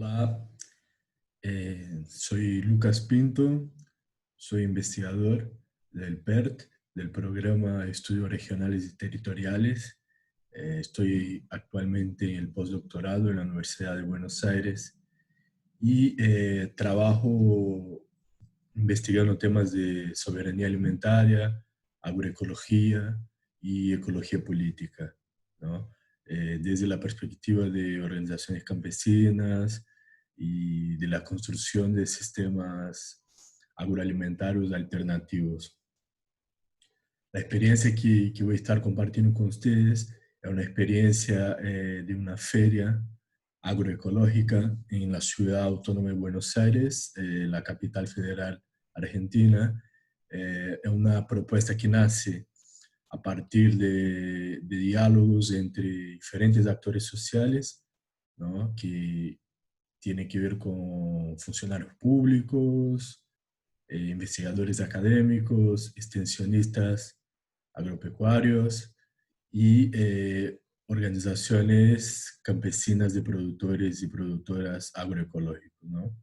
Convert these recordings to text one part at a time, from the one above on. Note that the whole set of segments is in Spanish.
Hola, soy Lucas Pinto, soy investigador del PERT, del Programa de Estudios Regionales y Territoriales. Estoy actualmente en el postdoctorado en la Universidad de Buenos Aires y trabajo investigando temas de soberanía alimentaria, agroecología y ecología política, ¿no? Desde la perspectiva de organizaciones campesinas y de la construcción de sistemas agroalimentarios alternativos. La experiencia que voy a estar compartiendo con ustedes es una experiencia de una feria agroecológica en la ciudad autónoma de Buenos Aires, la capital federal argentina. Es una propuesta que nace a partir de diálogos entre diferentes actores sociales, ¿no? Que tiene que ver con funcionarios públicos, investigadores académicos, extensionistas agropecuarios y organizaciones campesinas de productores y productoras agroecológicos, ¿no?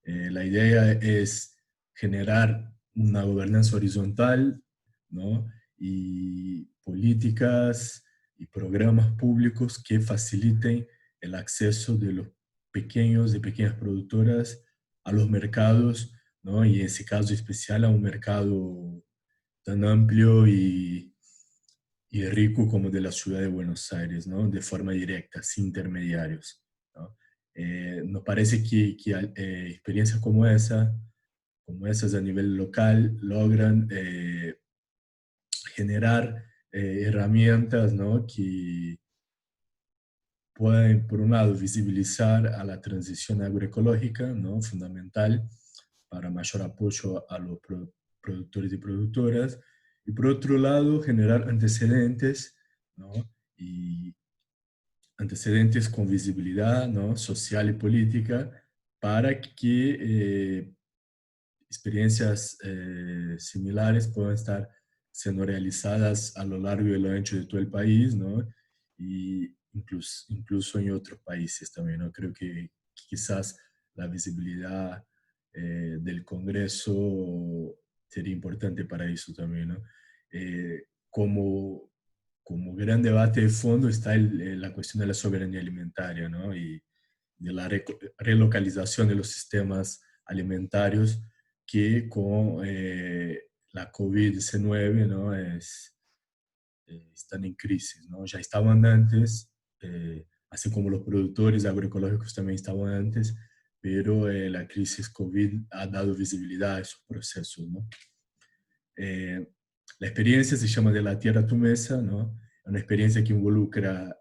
La idea es generar una gobernanza horizontal, ¿no? Y políticas y programas públicos que faciliten el acceso de los pequeños y pequeñas productoras a los mercados, ¿no? Y en ese caso especial a un mercado tan amplio y rico como de la ciudad de Buenos Aires, ¿no? De forma directa, sin intermediarios, ¿no? Nos parece que experiencias como esas a nivel local, logran generar herramientas, ¿no? Que pueden, por un lado, visibilizar a la transición agroecológica, ¿no? Fundamental para mayor apoyo a los productores y productoras, y por otro lado, generar antecedentes, ¿no? Y antecedentes con visibilidad, ¿no? Social y política para que experiencias similares puedan estar siendo realizadas a lo largo y lo ancho de todo el país, ¿no? Y incluso en otros países también, ¿no? Creo que quizás la visibilidad del Congreso sería importante para eso también, ¿no? Como gran debate de fondo está la cuestión de la soberanía alimentaria, ¿no? Y de la relocalización de los sistemas alimentarios que con la COVID-19, ¿no? Están en crisis, ¿no? Ya estaban antes, así como los productores agroecológicos también estaban antes, pero la crisis COVID ha dado visibilidad a esos procesos, ¿no? Eh, la experiencia se llama De la Tierra a tu Mesa, ¿no? Es una experiencia que involucra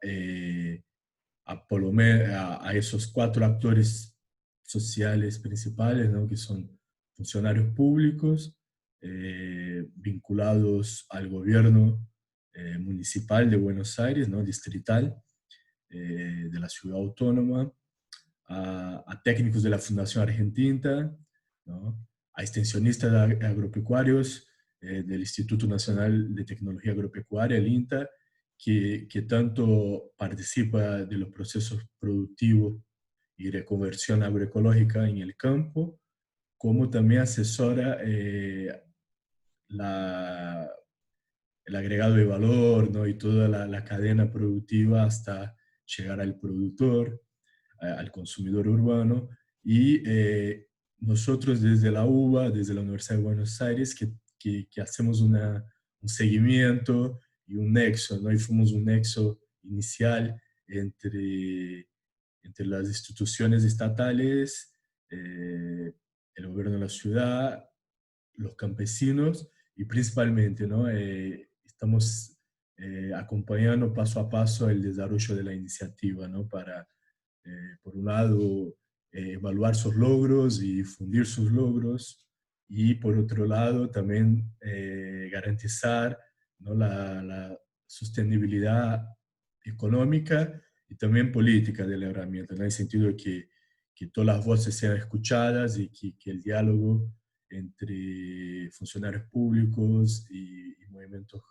a esos cuatro actores sociales principales, ¿no? Que son funcionarios públicos vinculados al gobierno municipal de Buenos Aires, ¿no? Distrital, de la ciudad autónoma, a técnicos de la Fundación Argentina, ¿no? A extensionistas agropecuarios del Instituto Nacional de Tecnología Agropecuaria, el INTA, que tanto participa de los procesos productivos y reconversión agroecológica en el campo, como también asesora la, el agregado de valor, ¿no? Y toda la cadena productiva hasta llegar al productor, al consumidor urbano. Y nosotros desde la UBA, desde la Universidad de Buenos Aires, que hacemos un seguimiento y un nexo, ¿no? Y fuimos un nexo inicial entre las instituciones estatales, eh, el gobierno de la ciudad, los campesinos y principalmente, ¿no? Estamos acompañando paso a paso el desarrollo de la iniciativa, ¿no? Para, por un lado, evaluar sus logros y difundir sus logros y por otro lado también garantizar, ¿no? La sostenibilidad económica y también política de la herramienta, ¿no? En el sentido de que todas las voces sean escuchadas y que el diálogo entre funcionarios públicos y movimientos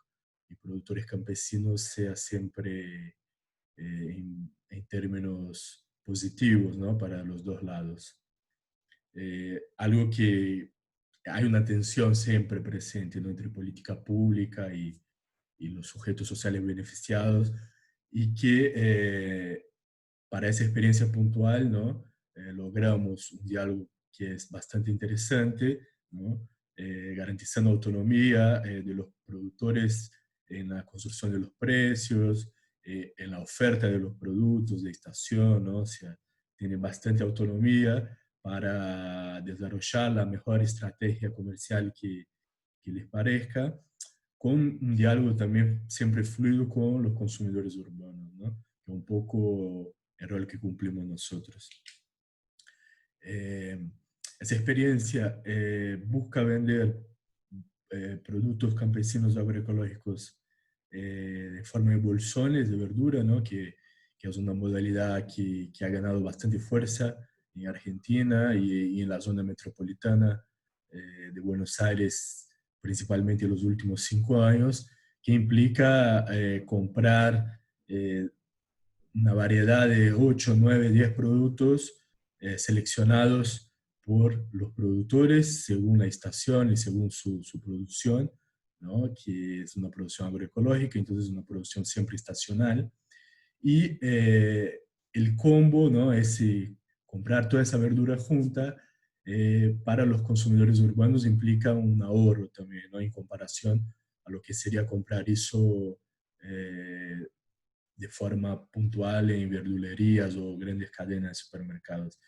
y productores campesinos sea siempre en términos positivos, ¿no? Para los dos lados. Algo que hay una tensión siempre presente, ¿no? Entre política pública y los sujetos sociales beneficiados, y que para esa experiencia puntual, ¿no? Logramos un diálogo que es bastante interesante, ¿no? Garantizando autonomía de los productores en la construcción de los precios, en la oferta de los productos de estación, ¿no? O sea, tienen bastante autonomía para desarrollar la mejor estrategia comercial que les parezca, con un diálogo también siempre fluido con los consumidores urbanos, ¿no? Que es un poco el rol que cumplimos nosotros. Eh, Esa experiencia busca vender productos campesinos agroecológicos de forma de bolsones de verdura, ¿no? Que es una modalidad que ha ganado bastante fuerza en Argentina y en la zona metropolitana de Buenos Aires, principalmente en los últimos 5 años, que implica comprar una variedad de 8, 9, 10 productos seleccionados por los productores según la estación y según su producción, ¿no? Que es una producción agroecológica, entonces es una producción siempre estacional. Y el combo, ¿no? Es comprar toda esa verdura junta para los consumidores urbanos implica un ahorro también, ¿no? En comparación a lo que sería comprar eso eh, de forma puntual en verdulerías o grandes cadenas de supermercados.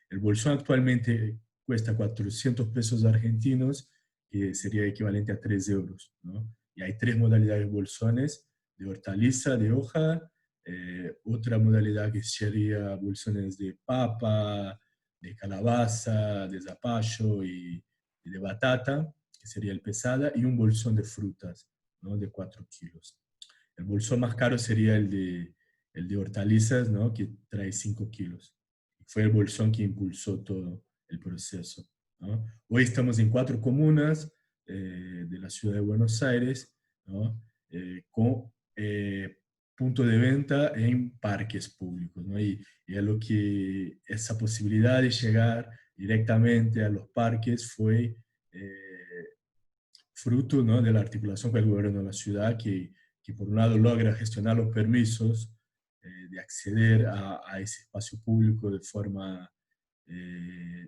El bolsón actualmente cuesta 400 pesos argentinos, que sería equivalente a 3 euros, ¿no? Y hay tres modalidades de bolsones, de hortaliza, de hoja, otra modalidad que sería bolsones de papa, de calabaza, de zapallo y de batata, que sería el pesada, y un bolsón de frutas, ¿no? De 4 kilos. El bolsón más caro sería el de hortalizas, ¿no? Que trae 5 kilos. Fue el bolsón que impulsó todo el proceso, ¿no? Hoy estamos en 4 comunas de la ciudad de Buenos Aires, ¿no? Con punto de venta en parques públicos, ¿no? Y a lo que esa posibilidad de llegar directamente a los parques fue fruto, ¿no? De la articulación con el gobierno de la ciudad, que por un lado logra gestionar los permisos de acceder a ese espacio público de forma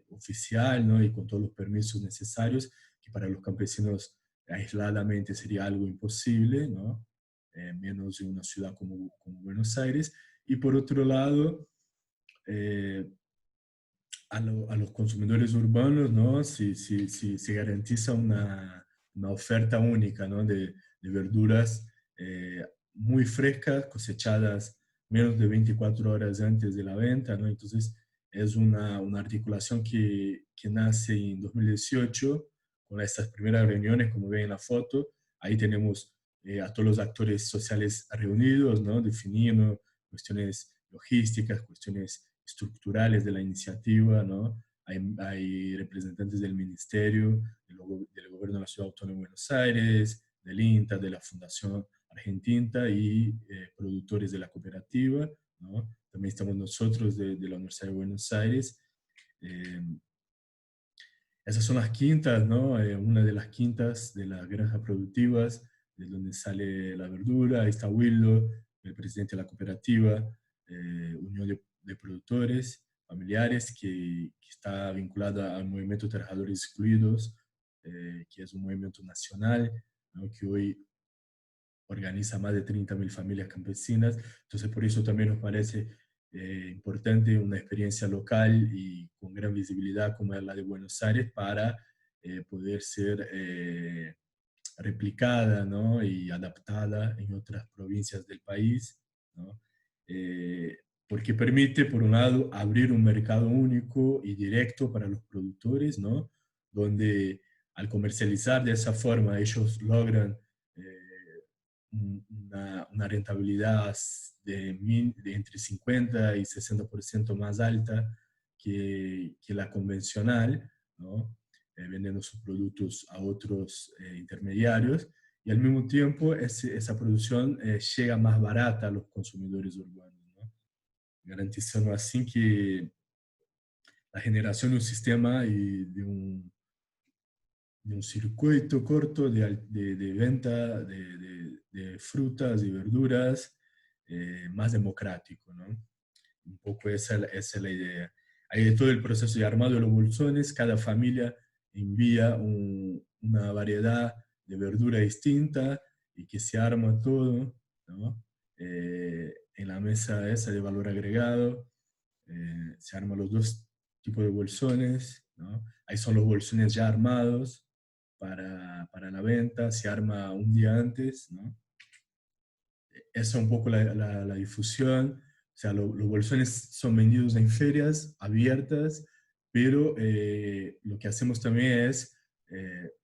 oficial, ¿no? Y con todos los permisos necesarios, que para los campesinos aisladamente sería algo imposible, ¿no? Menos en una ciudad como Buenos Aires. Y por otro lado, eh, a los consumidores urbanos, ¿no? Si se garantiza una oferta única, ¿no? De verduras muy frescas, cosechadas menos de 24 horas antes de la venta, ¿no? Entonces, es una articulación que nace en 2018 con estas primeras reuniones, como ven en la foto. Ahí tenemos a todos los actores sociales reunidos, ¿no? Definiendo cuestiones logísticas, cuestiones estructurales de la iniciativa, ¿no? Hay representantes del Ministerio, del Gobierno de la Ciudad Autónoma de Buenos Aires, del INTA, de la Fundación Argentina y productores de la cooperativa, ¿no? También estamos nosotros de la Universidad de Buenos Aires. Eh, Esas son las quintas, ¿no? Una de las quintas de las granjas productivas, de donde sale la verdura. Ahí está Wildo, el presidente de la cooperativa, Unión de Productores Familiares, que está vinculada al movimiento Trabajadores Excluidos, que es un movimiento nacional, ¿no? Que hoy organiza más de 30.000 familias campesinas. Entonces, por eso también nos parece importante una experiencia local y con gran visibilidad como es la de Buenos Aires para poder ser replicada, ¿no? Y adaptada en otras provincias del país, ¿no? Porque permite, por un lado, abrir un mercado único y directo para los productores, ¿no? Donde al comercializar de esa forma ellos logran una rentabilidad de entre 50 y 60% más alta que la convencional, ¿no? Vendiendo sus productos a otros intermediarios, y al mismo tiempo esa producción llega más barata a los consumidores urbanos, ¿no? garantizando así que la generación de un sistema y de un circuito corto de venta de frutas y verduras más democrático, ¿no? Un poco esa es la idea. Hay todo el proceso de armado de los bolsones, cada familia envía una variedad de verdura distinta y que se arma todo, ¿no? En la mesa esa de valor agregado, se arman los dos tipos de bolsones, ¿no? Ahí son los bolsones ya armados para la venta, se arma un día antes, ¿no? Esa es un poco la difusión. O sea, los bolsones son vendidos en ferias abiertas, pero lo que hacemos también es,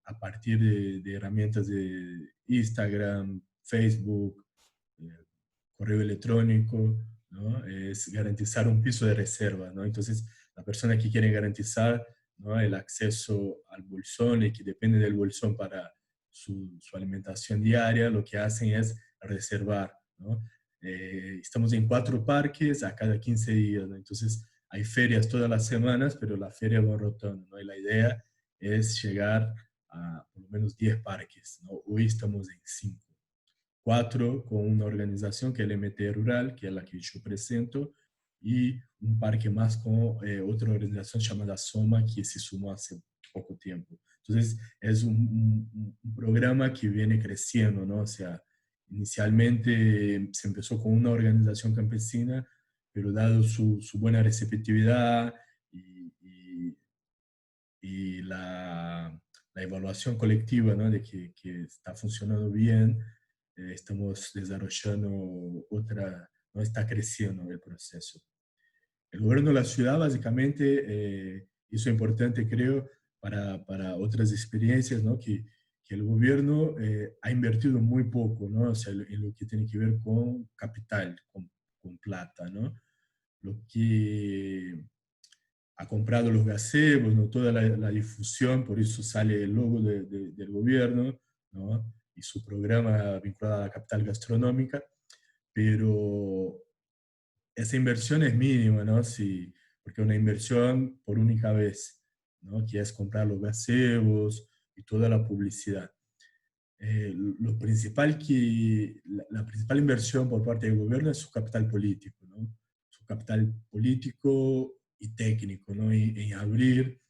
a partir de herramientas de Instagram, Facebook, eh, correo electrónico, ¿no? Es garantizar un piso de reserva, ¿no? Entonces, la persona que quiere garantizar, ¿no?, el acceso al bolsón y que depende del bolsón para su alimentación diaria, lo que hacen es reservar, ¿no? Estamos en 4 parques a cada 15 días, ¿no? Entonces, hay ferias todas las semanas, pero las ferias van rotando, ¿no? Y la idea es llegar a por lo menos 10 parques, ¿no? Hoy estamos en 5. 4 con una organización que es el MT Rural, que es la que yo presento, y un parque más con otra organización llamada Soma, que se sumó hace poco tiempo. Entonces, es un programa que viene creciendo, ¿no? O sea, inicialmente se empezó con una organización campesina, pero dado su buena receptividad y la evaluación colectiva, ¿no?, de que está funcionando bien, estamos desarrollando otra, ¿no? Está creciendo el proceso. El gobierno de la ciudad básicamente hizo importante, creo, para otras experiencias, ¿no?, que el gobierno ha invertido muy poco, ¿no? O sea, en lo que tiene que ver con capital, con plata, ¿no? Lo que ha comprado los gazebos, ¿no?, toda la difusión, por eso sale el logo del gobierno, ¿no?, y su programa vinculado a la capital gastronómica, pero esa inversión es mínima, ¿no? Sí, porque es una inversión por única vez, ¿no?, que es comprar los gazebos y toda la publicidad. Lo principal la principal inversión por parte del gobierno es su capital político, ¿no? Su capital político y técnico, ¿no? En abrir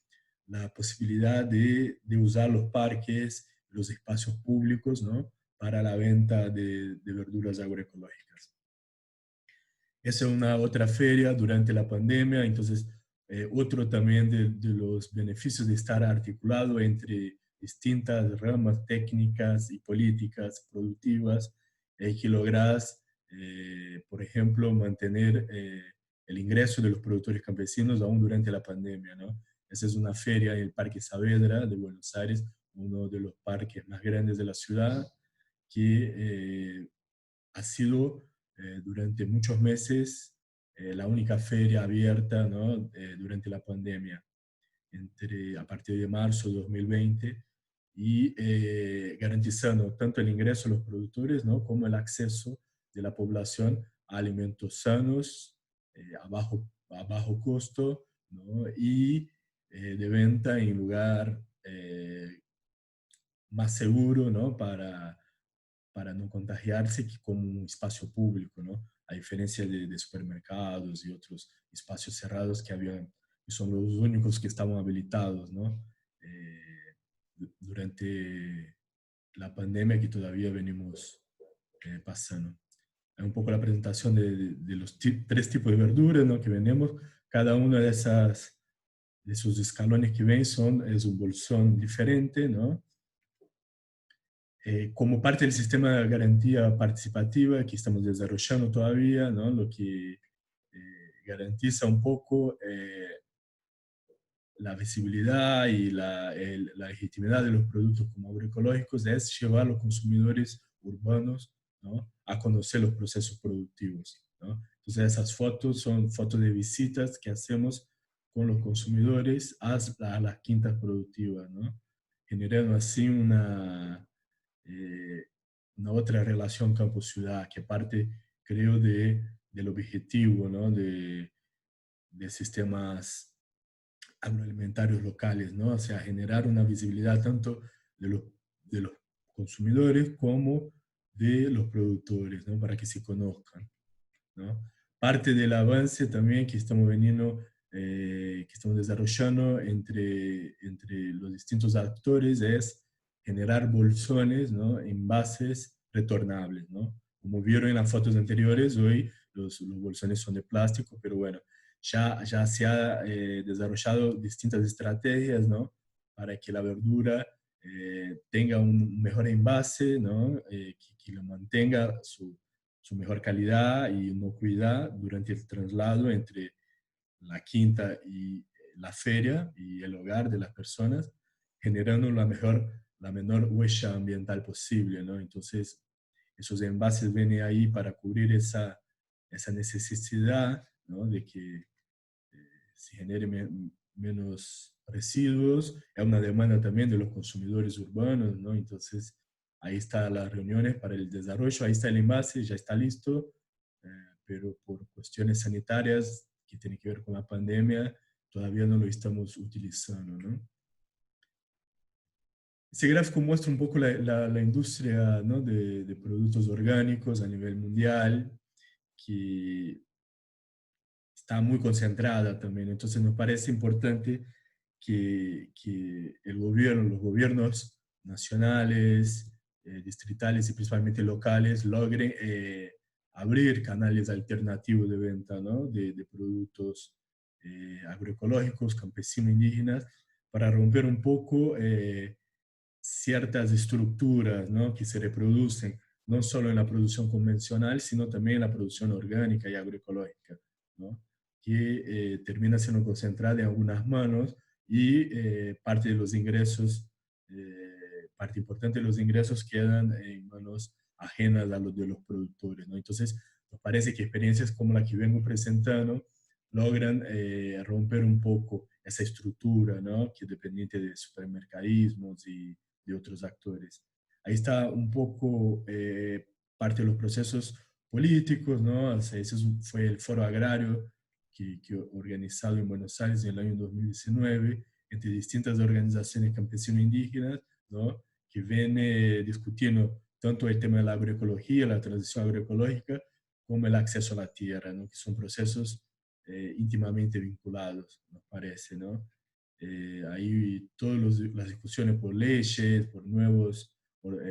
la posibilidad de usar los parques, los espacios públicos, ¿no?, para la venta de verduras agroecológicas. Esa es una otra feria durante la pandemia, entonces otro también de los beneficios de estar articulado entre distintas ramas técnicas y políticas productivas, que logras, por ejemplo, mantener el ingreso de los productores campesinos aún durante la pandemia, ¿no? Esa es una feria en el Parque Saavedra de Buenos Aires, uno de los parques más grandes de la ciudad, que ha sido durante muchos meses la única feria abierta, ¿no?, durante la pandemia, a partir de marzo de 2020, y garantizando tanto el ingreso de los productores, ¿no?, como el acceso de la población a alimentos sanos, a bajo costo, ¿no?, y de venta en lugar más seguro, ¿no?, para no contagiarse, que como un espacio público, ¿no? A diferencia de supermercados y otros espacios cerrados que habían, y son los únicos que estaban habilitados, ¿no? Durante la pandemia que todavía venimos pasando. Es un poco la presentación de los 3 tipos de verduras, ¿no?, que vendemos. Cada una de esos escalones que ven es un bolsón diferente, ¿no? Como parte del sistema de garantía participativa que estamos desarrollando todavía, ¿no?, lo que garantiza un poco la visibilidad y la legitimidad de los productos como agroecológicos es llevar a los consumidores urbanos, ¿no?, a conocer los procesos productivos, ¿no? Entonces esas fotos son fotos de visitas que hacemos con los consumidores a las quintas productivas, ¿no?, generando así eh, una otra relación campo-ciudad que parte, creo, de del objetivo, ¿no? de sistemas agroalimentarios locales, ¿no? O sea, generar una visibilidad tanto de de los consumidores como de los productores, ¿no? Para que se conozcan, ¿no? Parte del avance también que estamos veniendo, que estamos desarrollando entre los distintos actores es generar bolsones, ¿no? Envases retornables, ¿no? Como vieron en las fotos anteriores, hoy los bolsones son de plástico, pero bueno, ya se ha desarrollado distintas estrategias, ¿no? Para que la verdura tenga un mejor envase, ¿no? Que lo mantenga su mejor calidad y inocuidad durante el traslado entre la quinta y la feria y el hogar de las personas, generando la menor huella ambiental posible, ¿no? Entonces, esos envases vienen ahí para cubrir esa necesidad, ¿no? De que se genere menos residuos, es una demanda también de los consumidores urbanos, ¿no? Entonces, ahí están las reuniones para el desarrollo, ahí está el envase, ya está listo, eh, pero por cuestiones sanitarias que tienen que ver con la pandemia, todavía no lo estamos utilizando, ¿no? Ese gráfico muestra un poco la industria, ¿no? de productos orgánicos a nivel mundial, que está muy concentrada también. Entonces nos parece importante que el gobierno, los gobiernos nacionales, distritales y principalmente locales logren abrir canales alternativos de venta, ¿no? de productos agroecológicos, campesinos, indígenas, para romper un poco ciertas estructuras, ¿no? que se reproducen no solo en la producción convencional, sino también en la producción orgánica y agroecológica, ¿no? que termina siendo concentrada en algunas manos y parte de los ingresos, parte importante de los ingresos quedan en manos ajenas a los de los productores, ¿no? Entonces, nos parece que experiencias como la que vengo presentando logran romper un poco esa estructura, ¿no? que es dependiente de supermercadismos y de otros actores. Ahí está un poco parte de los procesos políticos, ¿no? O sea, ese fue el foro agrario que organizado en Buenos Aires en el año 2019 entre distintas organizaciones campesino-indígenas, ¿no? que viene discutiendo tanto el tema de la agroecología, la transición agroecológica, como el acceso a la tierra, ¿no? que son procesos íntimamente vinculados, nos parece, ¿no? Ahí todas las discusiones por leyes, por nuevos por,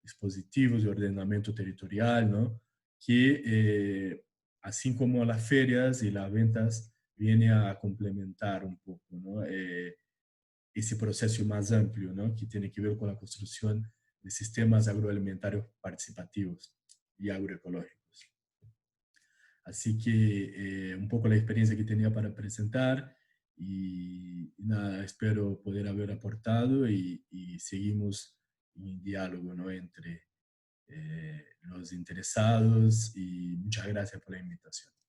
dispositivos de ordenamiento territorial, ¿no? que así como las ferias y las ventas viene a complementar un poco, ¿no? ese proceso más amplio, ¿no? que tiene que ver con la construcción de sistemas agroalimentarios participativos y agroecológicos. Así que un poco la experiencia que tenía para presentar y nada, espero poder haber aportado y seguimos en diálogo, ¿no? entre los interesados y muchas gracias por la invitación.